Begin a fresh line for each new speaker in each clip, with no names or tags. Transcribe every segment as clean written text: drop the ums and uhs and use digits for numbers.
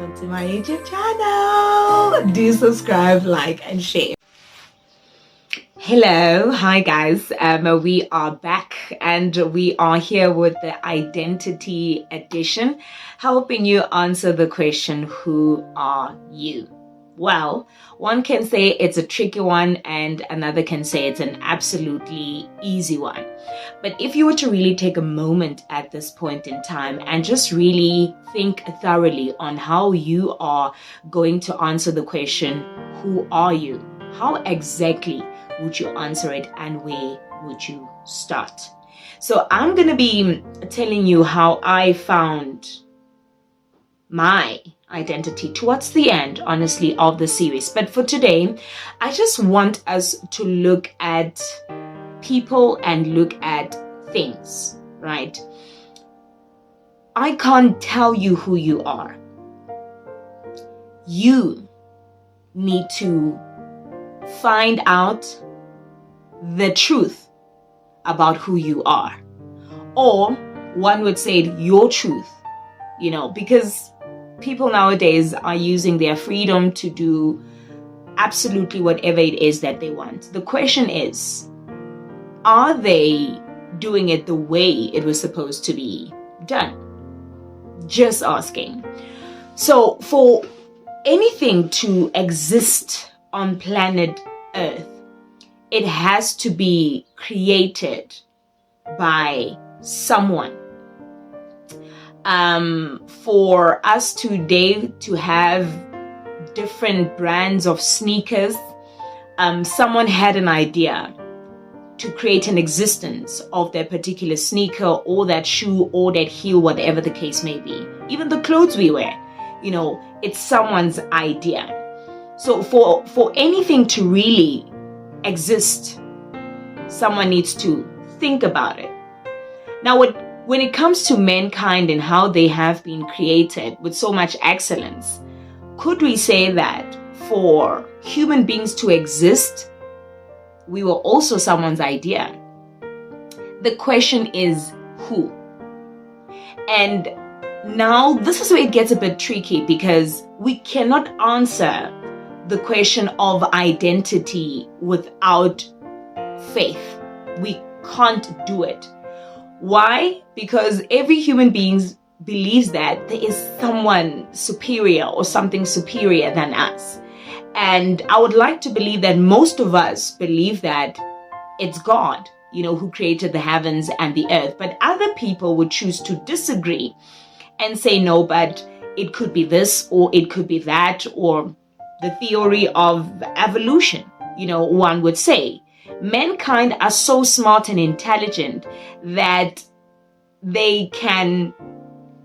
welcome to my YouTube channel. Do subscribe, like, and share. Hello, hi guys. We are back and we are here with the identity edition, helping you answer the question, who are you? Well, one can say it's a tricky one and another can say it's an absolutely easy one. But if you were to really take a moment at this point in time and just really think thoroughly on how you are going to answer the question, who are you? How exactly would you answer it and where would you start? So I'm going to be telling you how I found my identity towards the end, honestly, of the series. But for today, I just want us to look at people and look at things, right? I can't tell you who you are. You need to find out the truth about who you are. Or one would say your truth, because people nowadays are using their freedom to do absolutely whatever it is that they want. The question is, are they doing it the way it was supposed to be done? Just asking. So for anything to exist on planet Earth, it has to be created by someone. For us today to have different brands of sneakers, someone had an idea to create an existence of that particular sneaker or that shoe or that heel, whatever the case may be. Even the clothes we wear, it's someone's idea. So for anything to really exist, someone needs to think about it. Now, when it comes to mankind and how they have been created with so much excellence, could we say that for human beings to exist, we were also someone's idea? The question is, who? And now this is where it gets a bit tricky, because we cannot answer the question of identity without faith. We can't do it. Why? Because every human being believes that there is someone superior or something superior than us. And I would like to believe that most of us believe that it's God, who created the heavens and the earth. But other people would choose to disagree and say, no, but it could be this or it could be that, or the theory of evolution, one would say. Mankind are so smart and intelligent that they can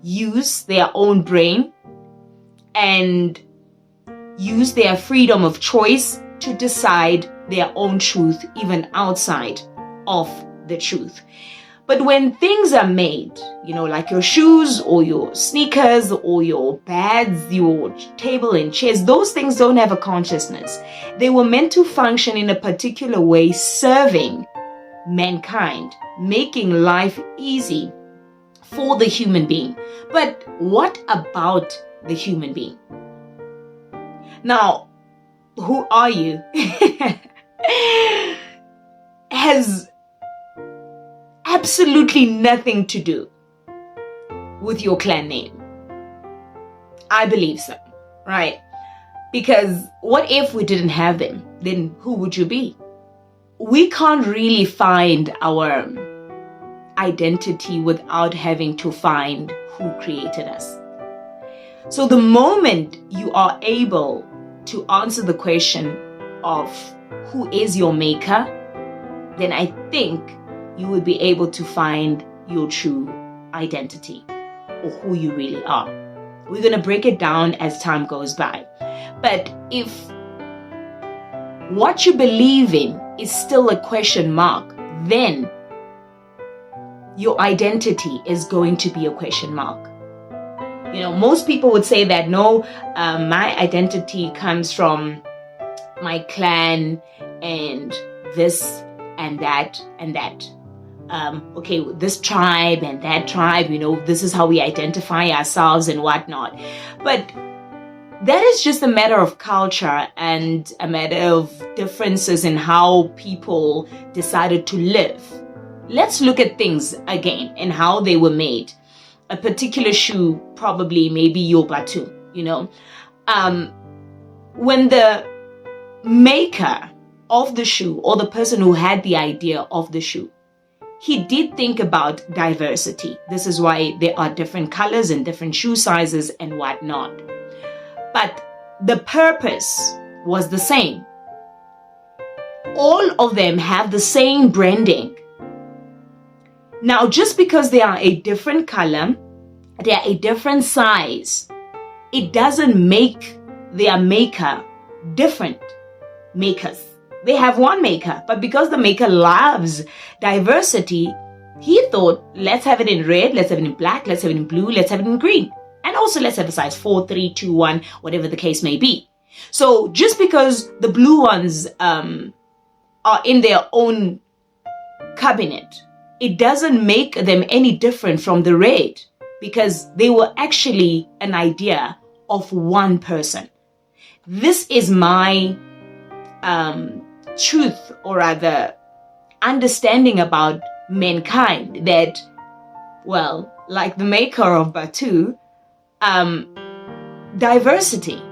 use their own brain and use their freedom of choice to decide their own truth, even outside of the truth. But when things are made, like your shoes or your sneakers or your bags, your table and chairs, those things don't have a consciousness. They were meant to function in a particular way, serving mankind, making life easy for the human being. But what about the human being? Now, who are you? Has absolutely nothing to do with your clan name. I believe so, right? Because what if we didn't have them? Then who would you be? We can't really find our identity without having to find who created us. So the moment you are able to answer the question of who is your maker, then I think you will be able to find your true identity or who you really are. We're going to break it down as time goes by. But if what you believe in is still a question mark, then your identity is going to be a question mark. Most people would say that, no, my identity comes from my clan and this and that and that. This tribe and that tribe, this is how we identify ourselves and whatnot. But that is just a matter of culture and a matter of differences in how people decided to live. Let's look at things again and how they were made. A particular shoe, probably maybe your batu, when the maker of the shoe, or the person who had the idea of the shoe, he did think about diversity. This is why there are different colors and different shoe sizes and whatnot. But the purpose was the same. All of them have the same branding. Now, just because they are a different color, they are a different size, it doesn't make their maker different makers. They have one maker, but because the maker loves diversity, he thought, let's have it in red, let's have it in black, let's have it in blue, let's have it in green. And also let's have a size 4, 3, 2, 1, whatever the case may be. So just because the blue ones are in their own cabinet, it doesn't make them any different from the red, because they were actually an idea of one person. This is my truth, or rather understanding about mankind, that, well, like the maker of Batu, diversity,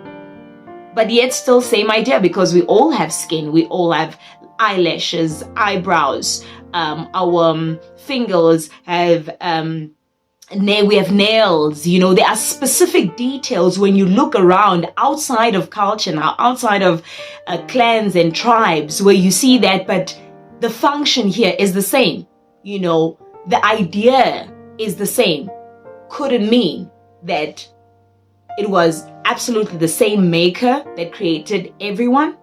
but yet still same idea, because we all have skin, we all have eyelashes, eyebrows, our fingers have we have nails, there are specific details when you look around outside of culture now, outside of clans and tribes, where you see that, but the function here is the same. The idea is the same. Couldn't mean that it was absolutely the same maker that created everyone.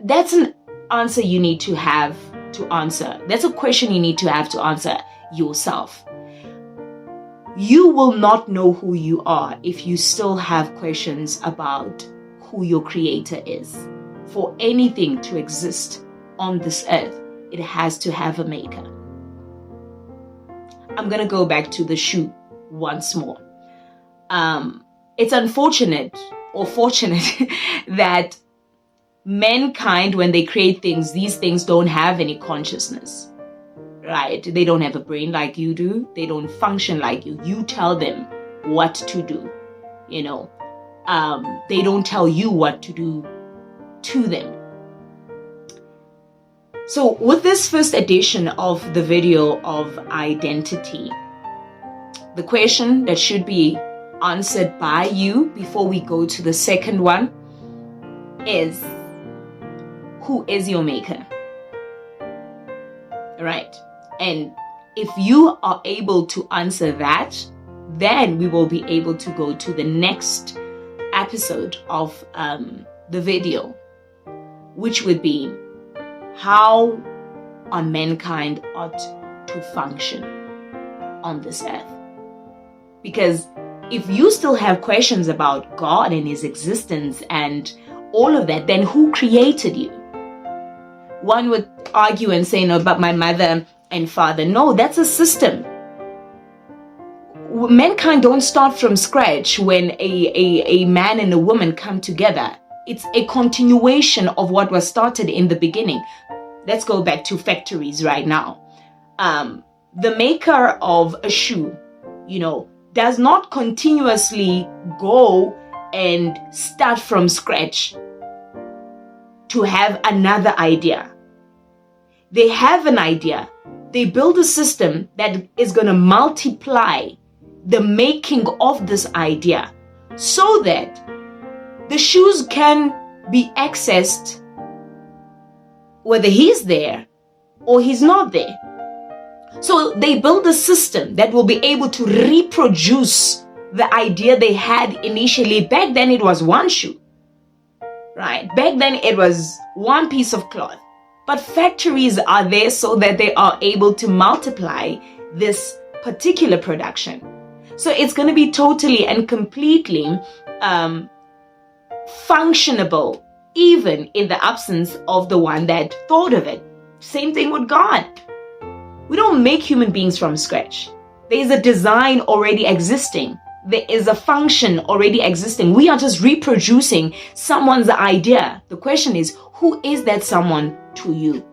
That's an answer you need to have to answer. That's a question you need to have to answer yourself. You will not know who you are if you still have questions about who your creator is. For anything to exist on this earth, it has to have a maker. I'm going to go back to the shoe once more. It's unfortunate or fortunate that mankind, when they create things, these things don't have any consciousness. Right? They don't have a brain like you do. They don't function like you. You tell them what to do. They don't tell you what to do to them. So with this first edition of the video of identity, the question that should be answered by you before we go to the second one is, who is your maker? Right? And if you are able to answer that, then we will be able to go to the next episode of the video, which would be how our mankind ought to function on this earth. Because if you still have questions about God and his existence and all of that, then who created you? One would argue and say, no, but my mother and father. No, that's a system. Mankind don't start from scratch when a man and a woman come together. It's a continuation of what was started in the beginning. Let's go back to factories right now. The maker of a shoe, does not continuously go and start from scratch to have another idea. They have an idea. They build a system that is going to multiply the making of this idea so that the shoes can be accessed whether he's there or he's not there. So they build a system that will be able to reproduce the idea they had initially. Back then it was one shoe, right? Back then it was one piece of cloth. But factories are there so that they are able to multiply this particular production. So it's going to be totally and completely functionable, even in the absence of the one that thought of it. Same thing with God. We don't make human beings from scratch. There is a design already existing there is a function already existing. We are just reproducing someone's idea. The question is, who is that someone to you?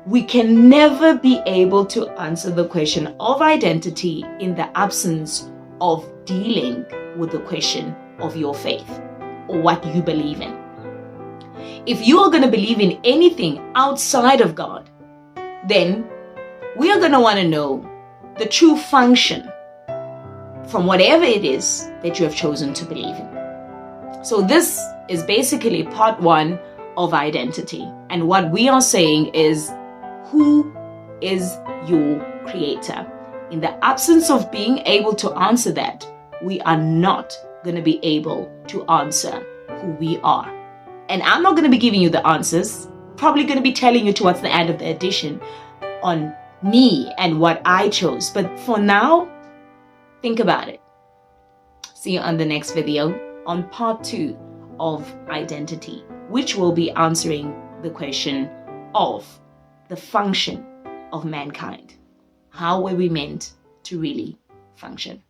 We can never be able to answer the question of identity in the absence of dealing with the question of your faith or what you believe in. If you are going to believe in anything outside of God, then we are going to want to know the true function from whatever it is that you have chosen to believe in. So this is basically part one of identity. And what we are saying is, who is your creator? In the absence of being able to answer that, we are not going to be able to answer who we are. And I'm not going to be giving you the answers. Probably going to be telling you towards the end of the edition on me and what I chose. But for now, think about it. See you on the next video on part 2 of identity, which will be answering the question of the function of mankind. How were we meant to really function?